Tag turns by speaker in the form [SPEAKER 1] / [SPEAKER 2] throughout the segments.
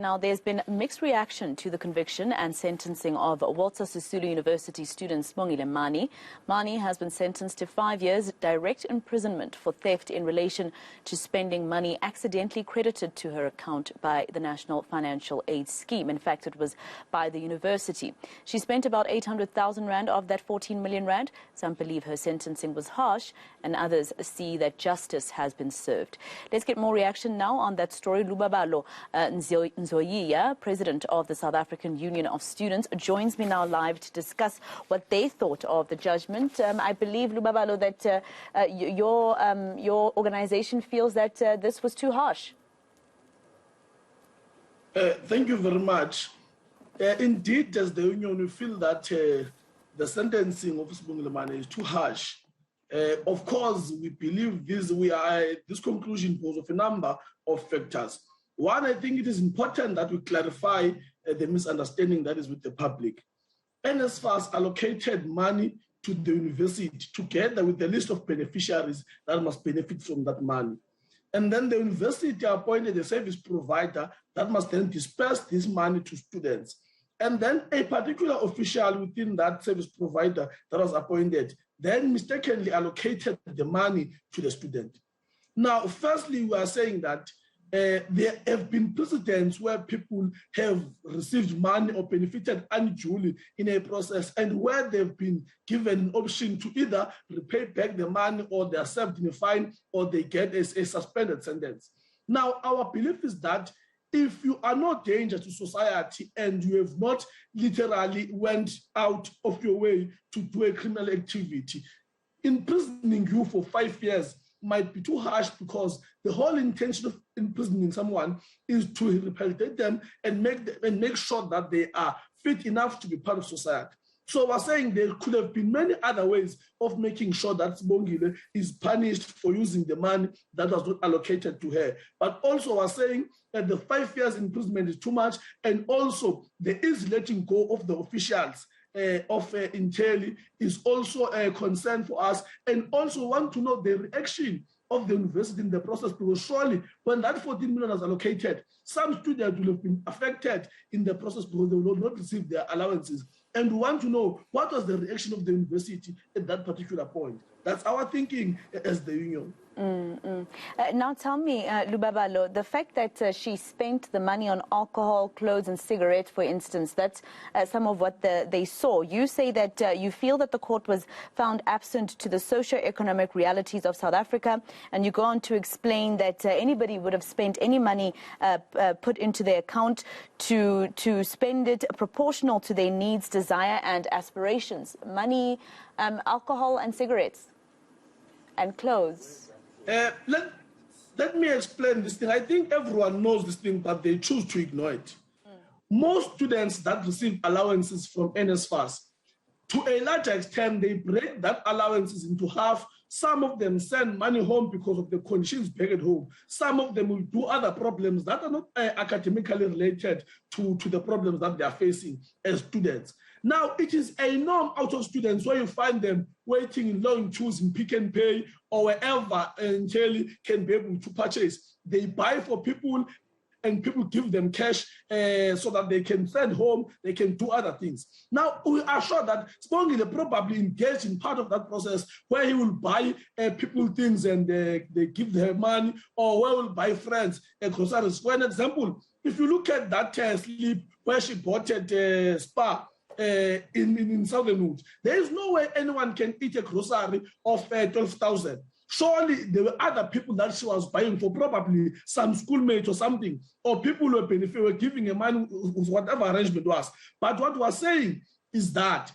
[SPEAKER 1] Now, there's been mixed reaction to the conviction and sentencing of Walter Sisulu University student Sibongile Mani. Mani has been sentenced to 5 years direct imprisonment for theft in relation to spending money accidentally credited to her account by the National Financial Aid Scheme. In fact, it was by the university. She spent about 800,000 rand of that 14 million rand. Some believe her sentencing was harsh, and others see that justice has been served. Let's get more reaction now on that story. Lubabalo Ndzoyiya, president of the South African Union of Students, joins me now live to discuss what they thought of the judgment. I believe, Lubabalo, that your organization feels that this was too harsh.
[SPEAKER 2] Thank you very much. Indeed, as the union, we feel that the sentencing of Sibongile Mani is too harsh. Of course, we believe this conclusion because of a number of factors. One, I think it is important that we clarify the misunderstanding that is with the public. NSFAS allocated money to the university together with the list of beneficiaries that must benefit from that money. And then the university appointed a service provider that must then disperse this money to students. And then a particular official within that service provider that was appointed then mistakenly allocated the money to the student. Now, firstly, we are saying that there have been precedents where people have received money or benefited unduly in a process, and where they've been given an option to either repay back the money, or they are served in a fine, or they get a suspended sentence. Now, our belief is that if you are no danger to society and you have not literally went out of your way to do a criminal activity, imprisoning you for 5 years might be too harsh, because the whole intention of imprisoning someone is to rehabilitate them and make sure that they are fit enough to be part of society. So we're saying there could have been many other ways of making sure that Sibongile is punished for using the money that was not allocated to her. But also we're saying that the 5 years imprisonment is too much, and also there is letting go of the officials of eNCA is also a concern for us, and also want to know the reaction of the university in the process, because surely when that 14 million is allocated, some students will have been affected in the process because they will not receive their allowances. And we want to know what was the reaction of the university at that particular point. That's our thinking as the union.
[SPEAKER 1] Now tell me, Lubabalo, the fact that she spent the money on alcohol, clothes and cigarettes, for instance, that's some of what they saw. You say that you feel that the court was found absent to the socio-economic realities of South Africa, and you go on to explain that anybody would have spent any money put into their account to spend it proportional to their needs, desire and aspirations. Money, alcohol and cigarettes and clothes.
[SPEAKER 2] Let me explain this thing. I think everyone knows this thing, but they choose to ignore it. Most students that receive allowances from NSFAS, to a larger extent, they break that allowances into half. Some of them send money home because of the conditions back at home. Some of them will do other problems that are not academically related to the problems that they are facing as students. Now, it is a norm out of students where you find them waiting in long queues in Pick and Pay or wherever eNCA can be able to purchase. They buy for people, and people give them cash so that they can send home, they can do other things. Now, we are sure that Sibongile probably engaged in part of that process where he will buy people things and they give them money, or where he will buy friends groceries. For an example, if you look at that slip where she bought at Spa, in Southernwood, there is no way anyone can eat a grocery of 12,000. Surely there were other people that she was buying for, probably some schoolmates or something, or people who were giving her money, whatever arrangement was. But what we're saying is that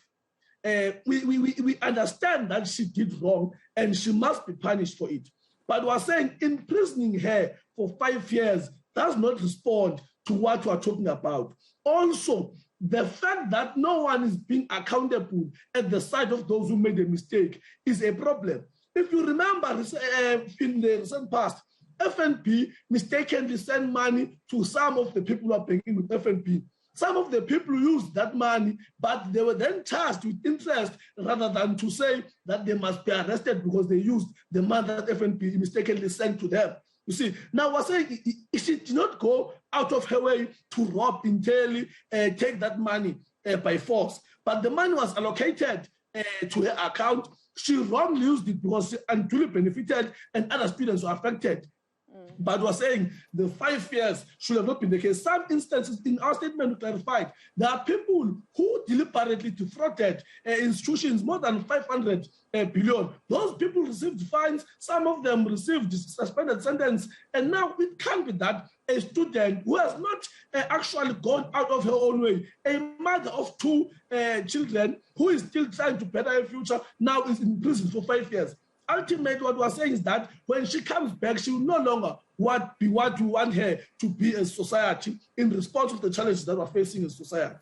[SPEAKER 2] we understand that she did wrong and she must be punished for it. But we're saying imprisoning her for 5 years does not respond to what we're talking about. Also, the fact that no one is being accountable at the side of those who made a mistake is a problem. If you remember in the recent past, FNP mistakenly sent money to some of the people who are banking with FNP. Some of the people used that money, but they were then charged with interest rather than to say that they must be arrested because they used the money that FNP mistakenly sent to them. You see, now we're saying she did not go out of her way to rob entirely, take that money by force. But the money was allocated to her account. She wrongly used it because she unduly benefited and other students were affected. But we're saying the 5 years should have not been the case. Some instances in our statement we clarified, there are people who deliberately defrauded institutions more than 500 billion. Those people received fines, some of them received suspended sentence, and now it can't be that a student who has not actually gone out of her own way, a mother of 2 children who is still trying to better her future, now is in prison for 5 years. Ultimately, what we're saying is that when she comes back, she will no longer be what we want her to be as society in response to the challenges that we're facing as society.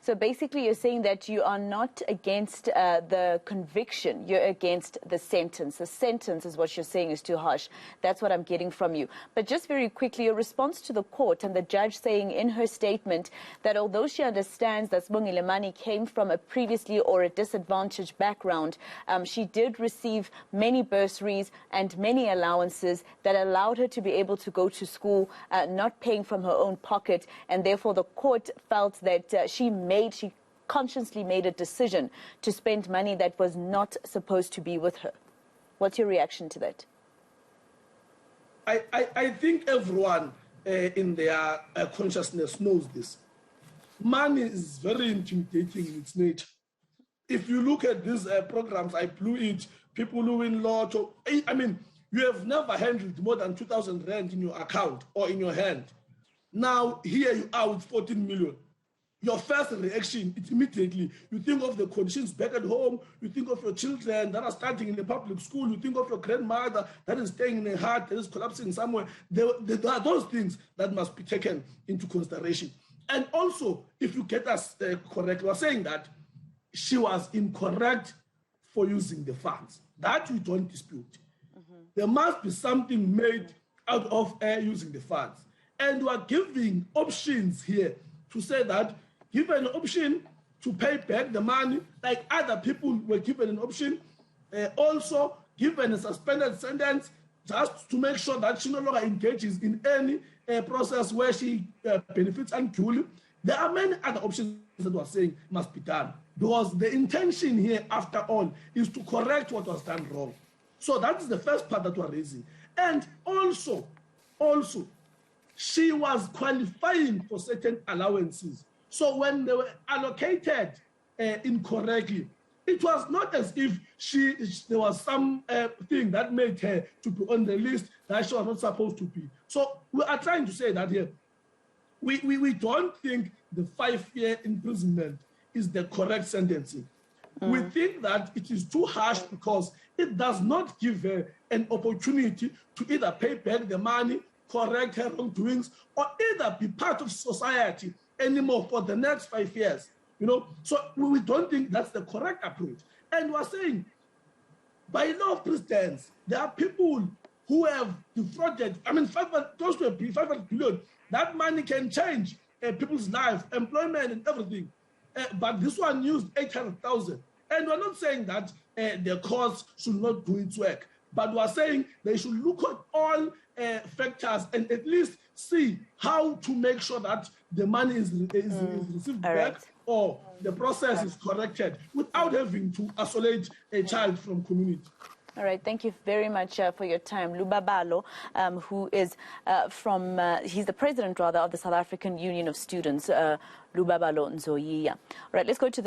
[SPEAKER 1] So basically you're saying that you are not against the conviction, you're against the sentence. The sentence is what you're saying is too harsh. That's what I'm getting from you. But just very quickly, your response to the court and the judge saying in her statement that although she understands that Sibongile Mani came from a previously or a disadvantaged background, she did receive many bursaries and many allowances that allowed her to be able to go to school, not paying from her own pocket, and therefore the court felt that she consciously made a decision to spend money that was not supposed to be with her. What's your reaction to that?
[SPEAKER 2] I think everyone in their consciousness knows this. Money is very intimidating in its nature. If you look at these programs, I blew it, people who win lotto, I mean, you have never handled more than 2,000 rand in your account or in your hand. Now, here you are with 14 million. Your first reaction, it's immediately, you think of the conditions back at home, you think of your children that are starting in a public school, you think of your grandmother that is staying in a hut, that is collapsing somewhere. There are those things that must be taken into consideration. And also, if you get us correct, we're saying that she was incorrect for using the funds. That we don't dispute. There must be something made out of her using the funds. And we're giving options here to say that given an option to pay back the money, like other people were given an option, also given a suspended sentence, just to make sure that she no longer engages in any process where she benefits unduly. There are many other options that we're saying must be done, because the intention here, after all, is to correct what was done wrong. So that is the first part that we're raising. And also, she was qualifying for certain allowances. So when they were allocated incorrectly, it was not as if there was some thing that made her to be on the list that she was not supposed to be. So we are trying to say that here, we don't think the 5-year imprisonment is the correct sentencing. We think that it is too harsh because it does not give her an opportunity to either pay back the money, correct her wrongdoings, or either be part of society anymore for the next 5 years. You know, so we don't think that's the correct approach. And we're saying, by law of precedence, there are people who have defrauded, I mean, close to 500 billion. That money can change people's life, employment, and everything. But this one used 800,000. And we're not saying that the courts should not do its work, but we're saying they should look at all factors and at least see how to make sure that the money is received back, or the process is corrected without having to isolate a child from community.
[SPEAKER 1] All right, thank you very much for your time. Lubabalo, who is he's the president, rather, of the South African Union of Students, Lubabalo Ndzoyiya. All right, let's go to the